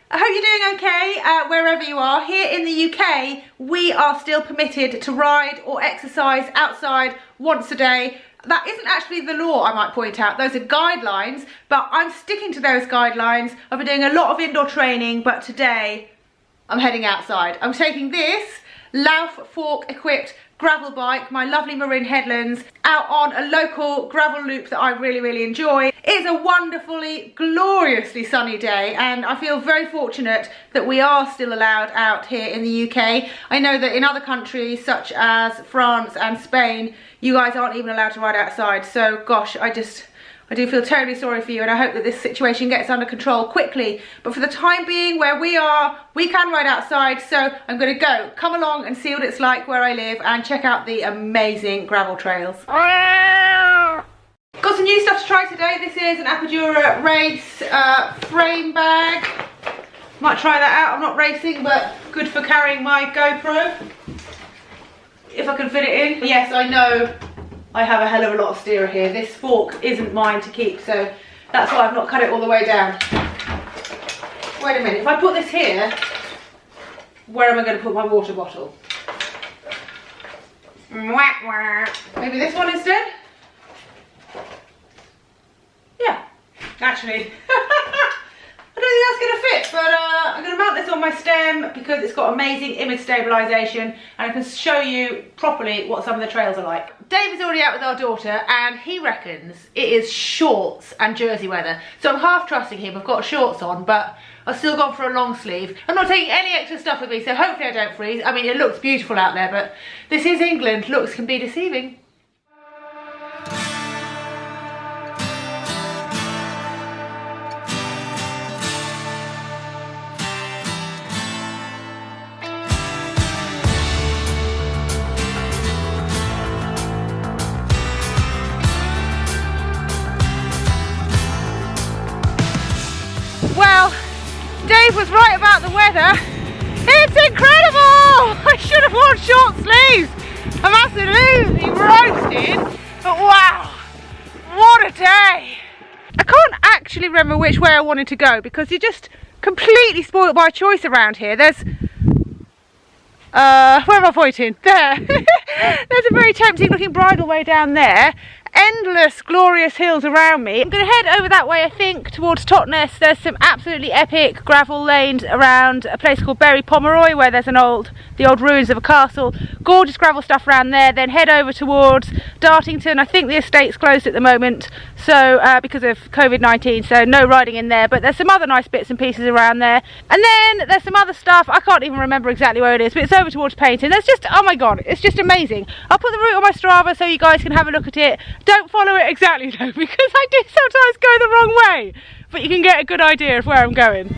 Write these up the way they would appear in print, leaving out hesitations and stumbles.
I hope you're doing okay wherever you are. Here in the UK, we are still permitted to ride or exercise outside once a day. That isn't actually the law, I might point out. Those are guidelines, but I'm sticking to those guidelines. I've been doing a lot of indoor training, but today I'm heading outside. I'm taking this Lauf fork equipped gravel bike, my lovely Marin Headlands, out on a local gravel loop that I really enjoy. It's a wonderfully, gloriously sunny day, and I feel very fortunate that we are still allowed out here in the UK. I know that in other countries such as France and Spain, you guys aren't even allowed to ride outside. So gosh, I do feel terribly sorry for you, and I hope that this situation gets under control quickly. But for the time being, where we are, we can ride outside, so I'm gonna go. Come along and see what it's like where I live and check out the amazing gravel trails. Got some new stuff to try today. This is an Apidura Race frame bag. Might try that out. I'm not racing, but good for carrying my GoPro. If I can fit it in. Yes, I know I have a hell of a lot of steer here. This fork isn't mine to keep, so that's why I've not cut it all the way down. Wait a minute, if I put this here, where am I going to put my water bottle? Maybe this one instead? Yeah, actually. I don't think that's going to fit, but I'm going to mount this on my stem because it's got amazing image stabilisation, and I can show you properly what some of the trails are like. Dave is already out with our daughter, and he reckons it is shorts and jersey weather. So I'm half trusting him. I've got shorts on, but I've still gone for a long sleeve. I'm not taking any extra stuff with me, so hopefully I don't freeze. I mean, it looks beautiful out there, but this is England. Looks can be deceiving. Well, Dave was right about the weather. It's incredible! I should have worn short sleeves. I'm absolutely roasted, but wow, what a day. I can't actually remember which way I wanted to go because you're just completely spoiled by choice around here. There's, where am I pointing? There. There's a very tempting looking bridleway down there. Endless glorious hills around me. I'm going to head over that way, I think, towards Totnes. There's some absolutely epic gravel lanes around a place called Bury Pomeroy, where there's the old ruins of a castle. Gorgeous gravel stuff around there. Then head over towards Dartington. I think the estate's closed at the moment, so because of COVID-19, so no riding in there, but there's some other nice bits and pieces around there. And then there's some other stuff, I can't even remember exactly where it is, but it's over towards Paynton. There's just, oh my god, it's just amazing. I'll put the route on my Strava so you guys can have a look at it. Don't follow it exactly though, because I do sometimes go the wrong way, but you can get a good idea of where I'm going.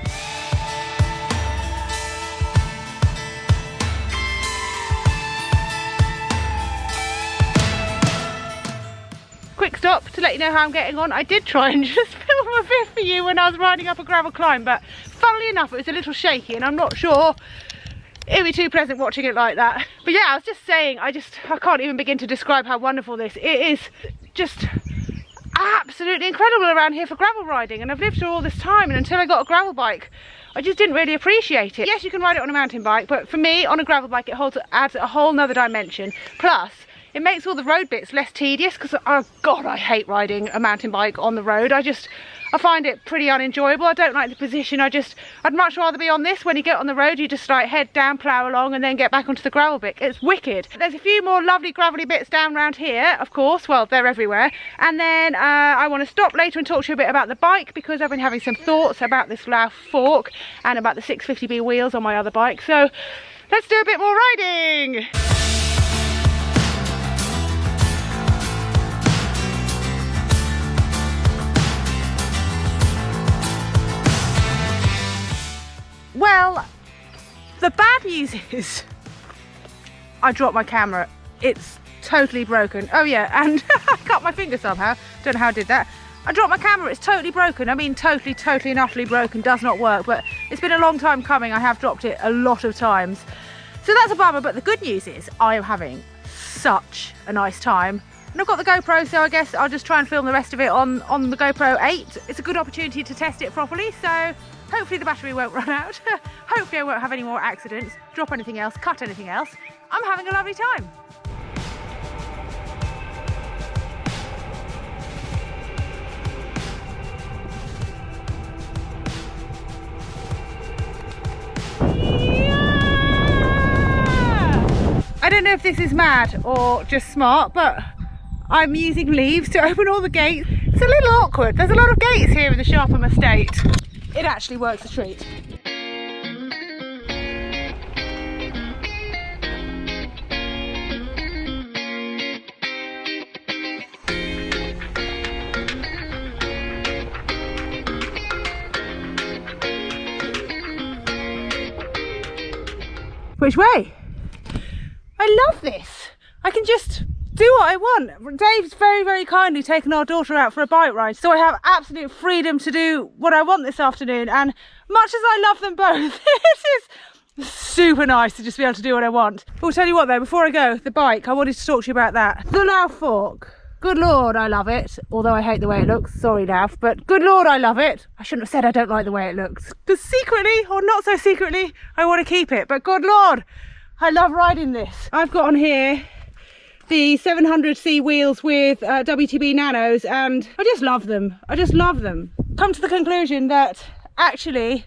Quick stop to let you know how I'm getting on. I did try and just film a bit for you when I was riding up a gravel climb, but funnily enough it was a little shaky, and I'm not sure it'd be too pleasant watching it like that. But yeah, I was just saying, I can't even begin to describe how wonderful this is. It is just absolutely incredible around here for gravel riding, and I've lived through all this time, and until I got a gravel bike I just didn't really appreciate it. Yes, you can ride it on a mountain bike, but for me on a gravel bike it adds a whole nother dimension. Plus it makes all the road bits less tedious, because oh god, I hate riding a mountain bike on the road. I find it pretty unenjoyable. I don't like the position. I'd much rather be on this. When you get on the road, you just like head down, plough along, and then get back onto the gravel bit. It's wicked. There's a few more lovely gravelly bits down around here, of course. Well, they're everywhere. And then I want to stop later and talk to you a bit about the bike, because I've been having some thoughts about this Lauf fork and about the 650B wheels on my other bike. So let's do a bit more riding. Well, the bad news is I dropped my camera. It's totally broken. Oh yeah, and I cut my finger somehow. Don't know how I did that. I dropped my camera. It's totally broken. I mean, totally and utterly broken. Does not work, but it's been a long time coming. I have dropped it a lot of times. So that's a bummer, but the good news is I am having such a nice time. And I've got the GoPro, so I guess I'll just try and film the rest of it on the GoPro 8. It's a good opportunity to test it properly, so Hopefully the battery won't run out. Hopefully I won't have any more accidents, drop anything else, cut anything else. I'm having a lovely time. I don't know if this is mad or just smart, but I'm using leaves to open all the gates. It's a little awkward. There's a lot of gates here in the Sharpham estate. It actually works a treat. Which way? I love this. I can just do what I want. Dave's very, very kindly taken our daughter out for a bike ride, so I have absolute freedom to do what I want this afternoon. And much as I love them both, this is super nice to just be able to do what I want. I'll tell you what though, before I go, the bike, I wanted to talk to you about that. The Lough Fork. Good Lord, I love it. Although I hate the way it looks. Sorry, Lough, but good Lord, I love it. I shouldn't have said I don't like the way it looks. Because secretly, or not so secretly, I want to keep it. But good Lord, I love riding this. I've got on here the 700C wheels with WTB Nanos, and I just love them. I just love them. Come to the conclusion that actually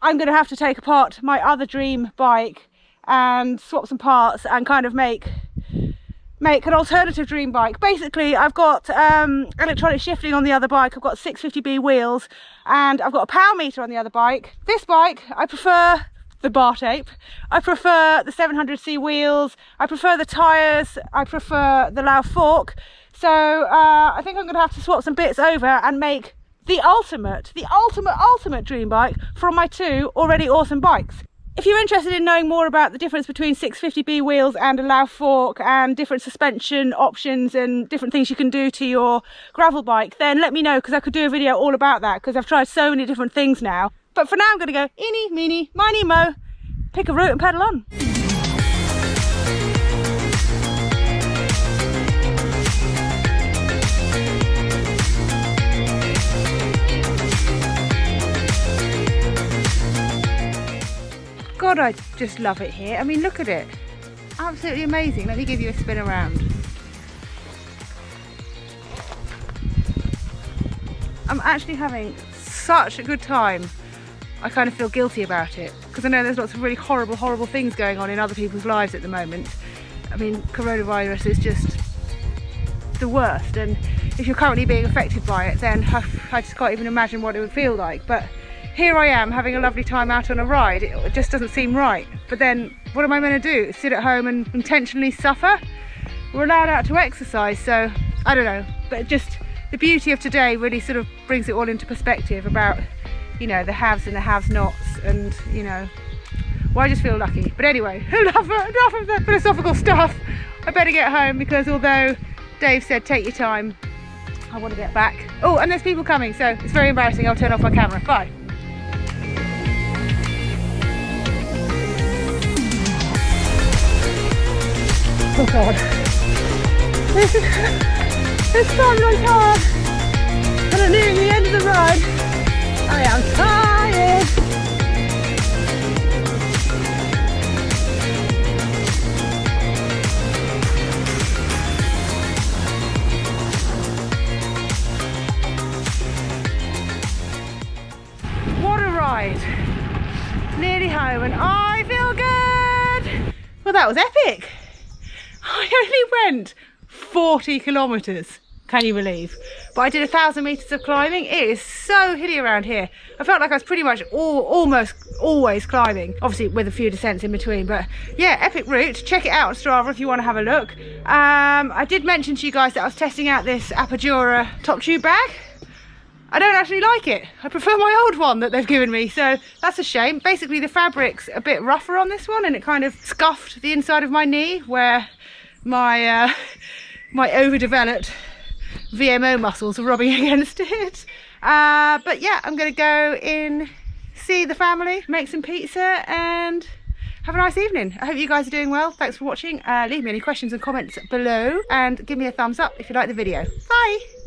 I'm going to have to take apart my other dream bike and swap some parts and kind of make an alternative dream bike. Basically, I've got electronic shifting on the other bike, I've got 650B wheels, and I've got a power meter on the other bike. This bike, I prefer the bar tape, I prefer the 700C wheels, I prefer the tyres, I prefer the Lough Fork. So I think I'm going to have to swap some bits over and make the ultimate dream bike from my two already awesome bikes. If you're interested in knowing more about the difference between 650B wheels and a Lough Fork and different suspension options and different things you can do to your gravel bike, then let me know, because I could do a video all about that, because I've tried so many different things now. But for now I'm going to go eeny, meeny, miny, mo, pick a route and pedal on. God, I just love it here. I mean, look at it. Absolutely amazing. Let me give you a spin around. I'm actually having such a good time. I kind of feel guilty about it, because I know there's lots of really horrible things going on in other people's lives at the moment. I mean, coronavirus is just the worst, and if you're currently being affected by it, then I just can't even imagine what it would feel like. But here I am having a lovely time out on a ride. It just doesn't seem right. But then what am I going to do? Sit at home and intentionally suffer? We're allowed out to exercise, so I don't know. But just the beauty of today really sort of brings it all into perspective about, you know, the haves and the have-nots, and, you know, well, I just feel lucky. But anyway, enough of the philosophical stuff. I better get home, because although Dave said take your time, I want to get back. Oh, and there's people coming, so it's very embarrassing. I'll turn off my camera. Bye. Oh God, it's starting on hard, and I'm nearing the end of the ride. I am tired. What a ride. Nearly home, and I feel good. Well, that was epic. I only went 40 kilometres, can you believe? But I did 1,000 metres of climbing. It is so hilly around here. I felt like I was pretty much almost always climbing, obviously with a few descents in between. But yeah, epic route. Check it out on Strava if you want to have a look. I did mention to you guys that I was testing out this Apogura top tube bag. I don't actually like it. I prefer my old one that they've given me, so that's a shame. Basically the fabric's a bit rougher on this one, and it kind of scuffed the inside of my knee where my my overdeveloped VMO muscles are rubbing against it. But yeah, I'm gonna go in, see the family, make some pizza, and have a nice evening. I hope you guys are doing well. Thanks for watching. Leave me any questions and comments below, and give me a thumbs up if you like the video. Bye.